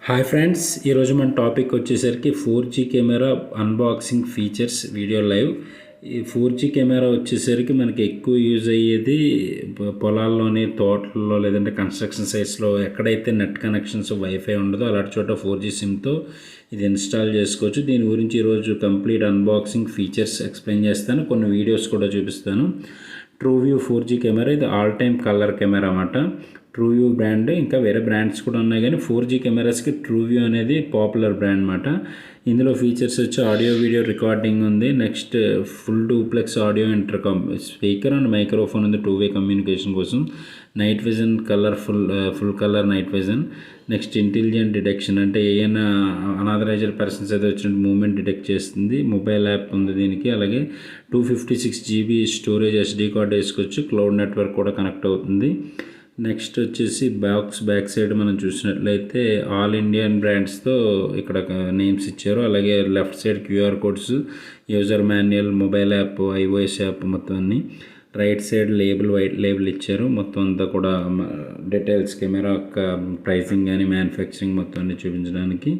Hi friends, ఈరోజు మన topic వచ్చేసరికి 4G camera unboxing features video live. ఈ 4G కెమెరా వచ్చేసరికి మనకి ఎక్కువ యూజ్ అయ్యేది పొలాల్లోని, తోటల్లో, లేదంటే కన్స్ట్రక్షన్ సైట్స్లో ఎక్కడైతే నెట్ కనెక్షన్స్ వైఫై ఉండదో అలాంటి చోట 4G సిమ్తో ఇది ఇన్స్టాల్ చేసుకోవచ్చు. దీని గురించి ఈరోజు కంప్లీట్ అన్బాక్సింగ్ ఫీచర్స్ ఎక్స్ప్లెయిన్ చేస్తాను, కొన్ని వీడియోస్ కూడా చూపిస్తాను. Trueview 4G కెమెరా, ఇది ఆల్ టైమ్ కలర్ కెమెరా అన్నమాట. Trueview బ్రాండ్, ఇంకా వేరే బ్రాండ్స్ కూడా ఉన్నాయి, కానీ 4G కెమెరాస్కి Trueview అనేది పాపులర్ బ్రాండ్ అన్నమాట. ఇందులో ఫీచర్స్ వచ్చి ఆడియో వీడియో రికార్డింగ్ ఉంది, next full duplex audio intercom, speaker and microphone ఉంది 2-వే కమ్యూనికేషన్ కోసం, night vision colour full colour night vision, next intelligent detection, అంటే ఏమైనా అనాథరైజ్డ్ పర్సన్స్ అయితే వచ్చిన మూమెంట్ డిటెక్ట్ చేస్తుంది, మొబైల్ యాప్ ఉంది దీనికి, అలాగే 256 GB స్టోరేజ్ SD కార్డ్ వేసుకోవచ్చు, క్లౌడ్ నెట్వర్క్ కూడా కనెక్ట్ అవుతుంది. నెక్స్ట్ వచ్చేసి బ్యాక్ సైడ్ మనం చూసినట్లయితే ఆల్ ఇండియన్ బ్రాండ్స్తో ఇక్కడ నేమ్స్ ఇచ్చారు, అలాగే left side QR codes, user manual, mobile app, iOS app మొత్తం అన్ని. రైట్ సైడ్ వైట్ లేబుల్ ఇచ్చారు, మొత్తం అంతా కూడా డీటెయిల్స్, కెమెరా యొక్క ప్రైసింగ్ కానీ మ్యానుఫ్యాక్చరింగ్ మొత్తం అన్ని చూపించడానికి.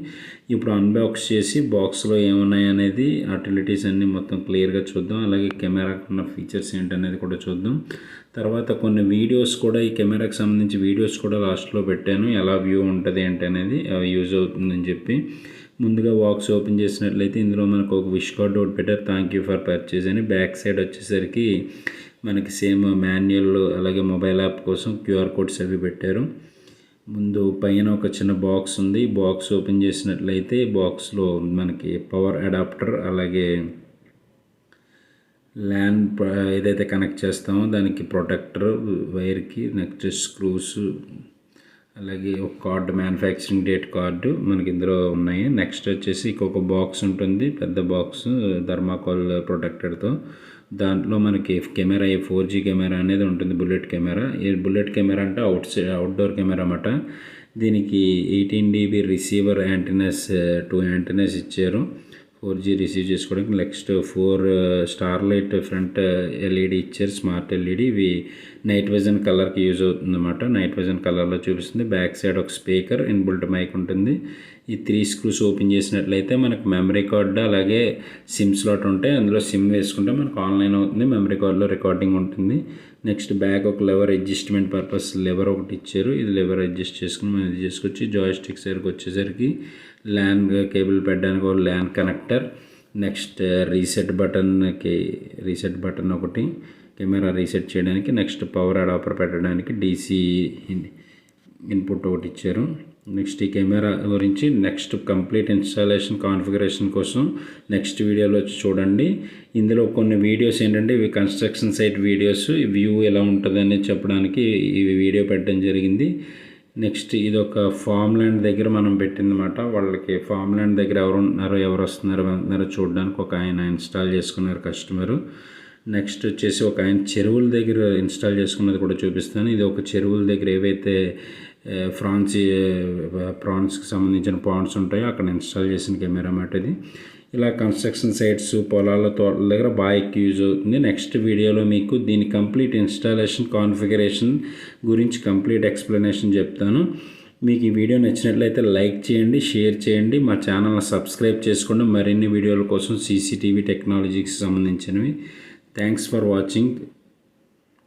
ఇప్పుడు అన్బాక్స్ చేసి బాక్స్లో ఏమున్నాయి అనేది, యూటిలిటీస్ అన్నీ మొత్తం క్లియర్గా చూద్దాం, అలాగే కెమెరాకు ఉన్న ఫీచర్స్ ఏంటనేది కూడా చూద్దాం. తర్వాత కొన్ని వీడియోస్ కూడా, ఈ కెమెరాకి సంబంధించి వీడియోస్ కూడా లాస్ట్లో పెట్టాను, ఎలా వ్యూ ఉంటుంది ఏంటి అనేది, యూజ్ అవుతుందని చెప్పి. ముందుగా బాక్స్ ఓపెన్ చేసినట్లయితే ఇందులో మనకు ఒక విష్ కార్డ్ ఒకటి పెట్టారు, థ్యాంక్ యూ ఫర్ పర్చేజ్ అని. బ్యాక్ సైడ్ వచ్చేసరికి మనకి సేమ్ మాన్యువల్, అలాగే మొబైల్ యాప్ కోసం QR కోడ్స్ అవి పెట్టారు. ముందు పైన ఒక చిన్న బాక్స్ ఉంది, బాక్స్ ఓపెన్ చేసినట్లయితే బాక్స్లో మనకి పవర్ అడాప్టర్, అలాగే ల్యాన్ ఏదైతే కనెక్ట్ చేస్తామో దానికి ప్రొటెక్టర్ వైర్కి, నెక్స్ట్ స్క్రూస్, అలాగే ఒక కార్డు, మ్యానుఫ్యాక్చరింగ్ డేట్ కార్డు మనకి ఇందులో ఉన్నాయి. నెక్స్ట్ వచ్చేసి ఇంకొక బాక్స్ ఉంటుంది, పెద్ద బాక్స్ థర్మాకోల్ ప్రొటెక్టర్తో. దాంట్లో మనకి కెమెరా, 4G కెమెరా అనేది ఉంటుంది, బుల్లెట్ కెమెరా. ఈ బుల్లెట్ కెమెరా అంటే అవుట్డోర్ కెమెరా అన్నమాట. దీనికి 18 dB రిసీవర్ యాంటీనాస్, 2 యాంటీనాస్ ఇచ్చారు 4G రిసీవ్ చేసుకోవడానికి. Next 4 star light front LED ఇచ్చారు, స్మార్ట్ LED. ఇవి నైట్ విజన్ కలర్కి యూజ్ అవుతుంది అన్నమాట, నైట్ విజన్ కలర్లో చూపిస్తుంది. బ్యాక్ సైడ్ ఒక స్పీకర్, ఇన్బుల్ట్ మైక్ ఉంటుంది. ఈ 3 స్క్రూస్ ఓపెన్ చేసినట్లయితే మనకు మెమరీ కార్డు, అలాగే సిమ్ స్లాట్ ఉంటాయి. అందులో సిమ్ వేసుకుంటే మనకు ఆన్లైన్ అవుతుంది, మెమరీ కార్డులో రికార్డింగ్ ఉంటుంది. నెక్స్ట్ బ్యాక్ ఒక లెవర్ అడ్జస్ట్మెంట్ పర్పస్ లెవర్ ఒకటి ఇచ్చారు, ఇది లెవర్ అడ్జస్ట్ చేసుకుని మనం ఇది చేసుకొచ్చి. జాయిస్టిక్ సైడ్కి వచ్చేసరికి ల్యాన్ కేబుల్ పెట్టడానికి ఒక LAN connector, next reset button ఒకటి కెమెరా రీసెట్ చేయడానికి, నెక్స్ట్ పవర్ అడాప్టర్ పెట్టడానికి DC ఇన్పుట్ ఒకటి ఇచ్చారు. నెక్స్ట్ ఈ కెమెరా గురించి నెక్స్ట్ కంప్లీట్ ఇన్స్టాలేషన్ కాన్ఫిగరేషన్ కోసం నెక్స్ట్ వీడియోలో చూడండి. ఇందులో కొన్ని వీడియోస్ ఏంటంటే ఇవి కన్స్ట్రక్షన్ సైట్ వీడియోస్, వ్యూ ఎలా ఉంటుందని చెప్పడానికి ఈ వీడియో పెట్టడం జరిగింది. నెక్స్ట్ ఇది ఒక ఫామ్ ల్యాండ్ దగ్గర మనం పెట్టిందన్నమాట. వాళ్ళకి ఫామ్ ల్యాండ్ దగ్గర ఎవరు వస్తున్నారో వెళ్తున్నారో చూడడానికి ఒక ఆయన ఇన్స్టాల్ చేసుకున్నారు కస్టమరు. నెక్స్ట్ వచ్చేసి ఒక ఆయన చెరువుల దగ్గర ఇన్స్టాల్ చేసుకున్నది కూడా చూపిస్తాను. ఇది ఒక చెరువుల దగ్గర ఏవైతే ప్రాన్స్కి సంబంధించిన పాండ్స్ ఉంటాయో అక్కడ ఇన్స్టాల్ చేసిన కెమెరా అన్నమాట ఇది. ఇలా కన్స్ట్రక్షన్ సైట్స్, పొలాల, తోటల దగ్గర బాగా ఎక్కువ యూజ్ అవుతుంది. నెక్స్ట్ వీడియోలో మీకు దీని కంప్లీట్ ఇన్స్టాలేషన్ కాన్ఫిగరేషన్ గురించి కంప్లీట్ ఎక్స్ప్లెనేషన్ చెప్తాను. మీకు ఈ వీడియో నచ్చినట్లయితే లైక్ చేయండి, షేర్ చేయండి, మా ఛానల్ని సబ్స్క్రైబ్ చేసుకోండి మరిన్ని వీడియోల కోసం CCTV టెక్నాలజీకి సంబంధించినవి. Thanks for watching.